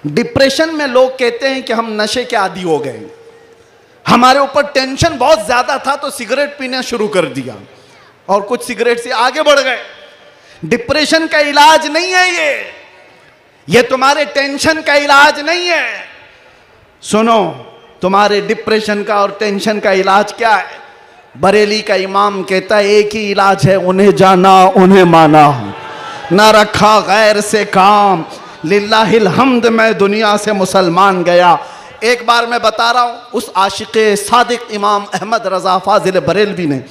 Depression में लोग कहते हैं कि हम नशे के आदी हो गए, हमारे ऊपर टेंशन बहुत ज्यादा था तो सिगरेट पीना शुरू कर दिया और कुछ सिगरेट से आगे बढ़ गए। डिप्रेशन का इलाज नहीं है ये तुम्हारे टेंशन का इलाज नहीं है। सुनो, तुम्हारे डिप्रेशन का और टेंशन का इलाज क्या है? बरेली का इमाम कहता है एक ही इलाज है, उन्हें जाना उन्हें माना, ना रखा गैर से काम, लिल्लाहिल हम्द मैं दुनिया से मुसलमान गया। एक बार मैं बता रहा हूं, उस आशिक़े सादिक इमाम अहमद रज़ा फाजिल बरेलवी ने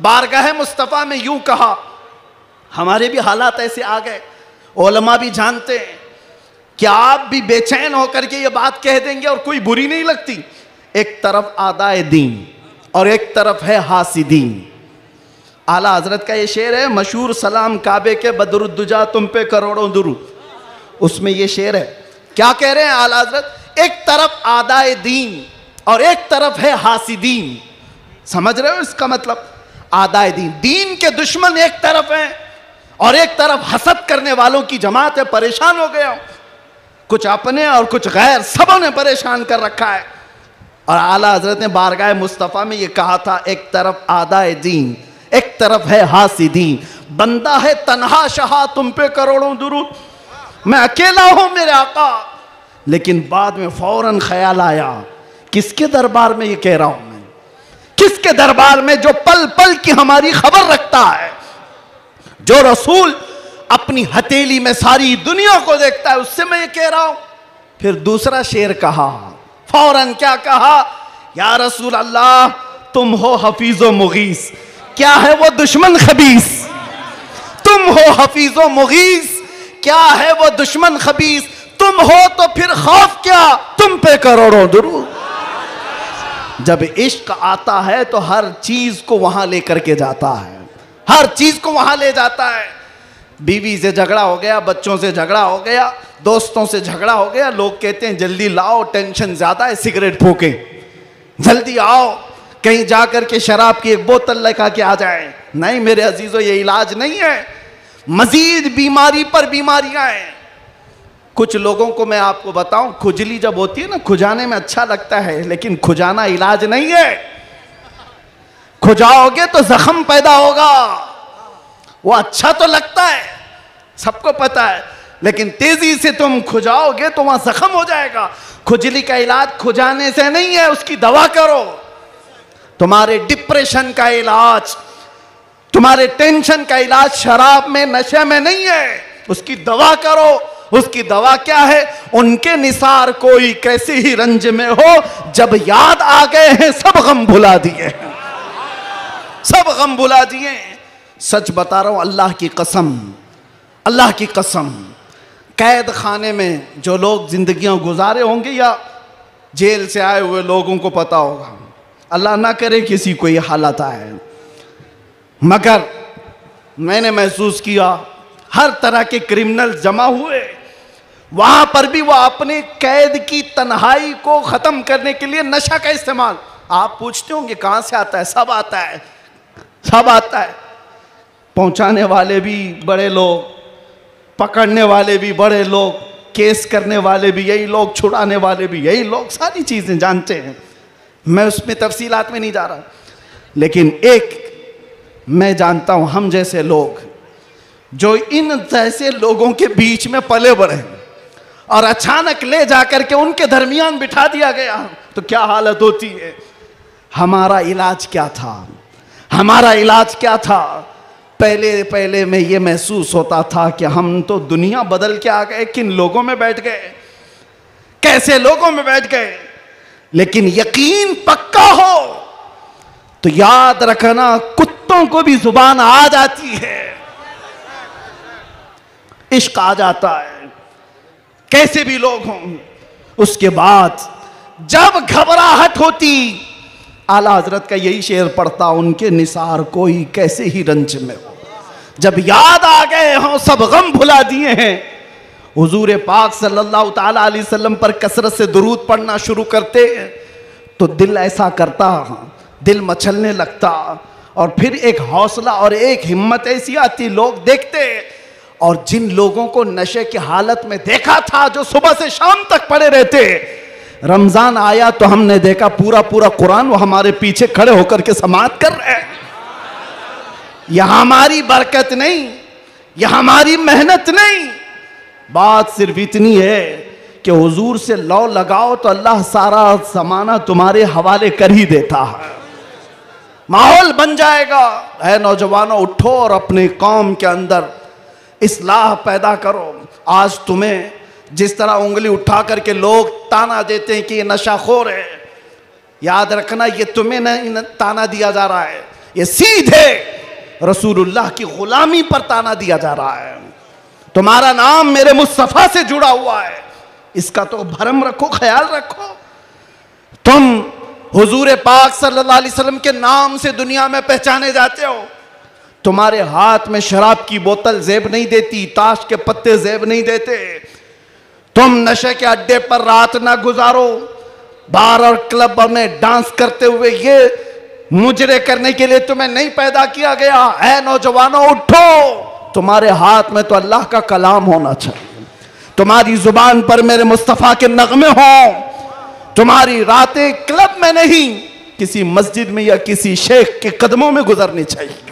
बारगाह मुस्तफ़ा में यूं कहा, हमारे भी हालात ऐसे आ गए, उलमा भी जानते हैं कि आप भी बेचैन होकर के ये बात कह देंगे और कोई बुरी नहीं लगती। एक तरफ आदाए दीन और एक तरफ है हासिदीन। आला हजरत का ये शेर है मशहूर, सलाम काबे के बदरुद्दुजा तुम पे करोड़ों दुरूद, उसमें ये शेर है। क्या कह रहे हैं आला हजरत? एक तरफ आदाए दीन और एक तरफ है हासिदीन। समझ रहे हो इसका मतलब? आदाए दीन, दीन के दुश्मन एक तरफ हैं और एक तरफ हसद करने वालों की जमात है। परेशान हो गया, कुछ अपने और कुछ गैर, सबों ने परेशान कर रखा है। और आला हजरत ने बारगाह मुस्तफ़ा में ये कहा था, एक तरफ आदाए दीन एक तरफ है हासिदीन। बंदा है तन्हा शाह तुम पे करोड़ों दुरूद, मैं अकेला हूं मेरे आका। लेकिन बाद में फौरन ख्याल आया, किसके दरबार में ये कह रहा हूं मैं? किसके दरबार में जो पल पल की हमारी खबर रखता है, जो रसूल अपनी हथेली में सारी दुनिया को देखता है, उससे मैं ये कह रहा हूं। फिर दूसरा शेर कहा, फौरन क्या कहा? या रसूल अल्लाह तुम हो हफीजो मुगीस। क्या है वो दुश्मन खबीस? तुम हो हफीजो मुगीस, क्या है वो दुश्मन खबीस? तुम हो तो फिर खौफ क्या, तुम पे करोड़ों दुरूद। जब इश्क आता है तो हर चीज को वहां लेकर के जाता है, हर चीज को वहां ले जाता है। बीवी से झगड़ा हो गया, बच्चों से झगड़ा हो गया, दोस्तों से झगड़ा हो गया, लोग कहते हैं जल्दी लाओ, टेंशन ज्यादा है, सिगरेट फूके, जल्दी आओ, कहीं जाकर के शराब की एक बोतल लेकर के आ जाए। नहीं मेरे अजीजों, ये इलाज नहीं है, मजीद बीमारी पर बीमारियां हैं। कुछ लोगों को मैं आपको बताऊं, खुजली जब होती है ना, खुजाने में अच्छा लगता है, लेकिन खुजाना इलाज नहीं है। खुजाओगे तो जख्म पैदा होगा। वो अच्छा तो लगता है, सबको पता है, लेकिन तेजी से तुम खुजाओगे तो वहां जख्म हो जाएगा। खुजली का इलाज खुजाने से नहीं है, उसकी दवा करो। तुम्हारे डिप्रेशन का इलाज, तुम्हारे टेंशन का इलाज शराब में, नशे में नहीं है, उसकी दवा करो। उसकी दवा क्या है? उनके निसार कोई कैसे ही रंज में हो, जब याद आ गए हैं सब गम भुला दिए, सब गम भुला दिए। सच बता रहा हूं, अल्लाह की कसम, अल्लाह की कसम, कैद खाने में जो लोग जिंदगियां गुजारे होंगे या जेल से आए हुए लोगों को पता होगा, अल्लाह ना करे किसी को ये हालत आए, मगर मैंने महसूस किया हर तरह के क्रिमिनल जमा हुए, वहां पर भी वो अपने कैद की तन्हाई को खत्म करने के लिए नशा का इस्तेमाल। आप पूछते होंगे कहां से आता है? सब आता है, सब आता है। पहुंचाने वाले भी बड़े लोग, पकड़ने वाले भी बड़े लोग, केस करने वाले भी यही लोग, छुड़ाने वाले भी यही लोग, सारी चीजें जानते हैं। मैं उसमें तफसीलात में नहीं जा रहा, लेकिन एक मैं जानता हूं, हम जैसे लोग जो इन जैसे लोगों के बीच में पले बढ़े और अचानक ले जाकर के उनके दरमियान बिठा दिया गया, तो क्या हालत होती है। हमारा इलाज क्या था? हमारा इलाज क्या था? पहले पहले में ये महसूस होता था कि हम तो दुनिया बदल के आ गए, किन लोगों में बैठ गए, कैसे लोगों में बैठ गए। लेकिन यकीन पक्का हो तो याद रखना, कुत्तों को भी जुबान आ जाती है, इश्क आ जाता है, कैसे भी लोग हों। उसके बाद जब घबराहट होती, आला हजरत का यही शेर पढ़ता, उनके निसार कोई कैसे ही रंज में हो, जब याद आ गए हों सब गम भुला दिए हैं। हुजूर पाक सल्लल्लाहु ताला अलैहि वसल्लम पर कसरत से दुरूद पढ़ना शुरू करते तो दिल ऐसा करता, दिल मचलने लगता, और फिर एक हौसला और एक हिम्मत ऐसी आती, लोग देखते और जिन लोगों को नशे की हालत में देखा था, जो सुबह से शाम तक पड़े रहते, रमजान आया तो हमने देखा पूरा पूरा कुरान वो हमारे पीछे खड़े होकर के समाअत कर रहे हैं। यह हमारी बरकत नहीं, यह हमारी मेहनत नहीं, बात सिर्फ इतनी है कि हुजूर से लौ लगाओ तो अल्लाह सारा जमाना तुम्हारे हवाले कर ही देता है। माहौल बन जाएगा। ऐ नौजवानों, उठो और अपने कौम के अंदर इस्लाह पैदा करो। आज तुम्हें जिस तरह उंगली उठा करके लोग ताना देते हैं कि ये नशाखोर है, याद रखना ये तुम्हें नहीं ताना दिया जा रहा है, ये सीधे रसूलुल्लाह की गुलामी पर ताना दिया जा रहा है। तुम्हारा नाम मेरे मुस्तफ़ा से जुड़ा हुआ है, इसका तो भरम रखो, ख्याल रखो। तुम हुजूर पाक सल्लल्लाहु अलैहि वसल्लम के नाम से दुनिया में पहचाने जाते हो। तुम्हारे हाथ में शराब की बोतल जेब नहीं देती, ताश के पत्ते जेब नहीं देते। तुम नशे के अड्डे पर रात ना गुजारो, बार और क्लब में डांस करते हुए ये मुजरे करने के लिए तुम्हें नहीं पैदा किया गया। ऐ नौजवानों, उठो। तुम्हारे हाथ में तो अल्लाह का कलाम होना चाहिए, तुम्हारी जुबान पर मेरे मुस्तफ़ा के नगमे हों। तुम्हारी रातें क्लब में नहीं, किसी मस्जिद में या किसी शेख के कदमों में गुजरनी चाहिए।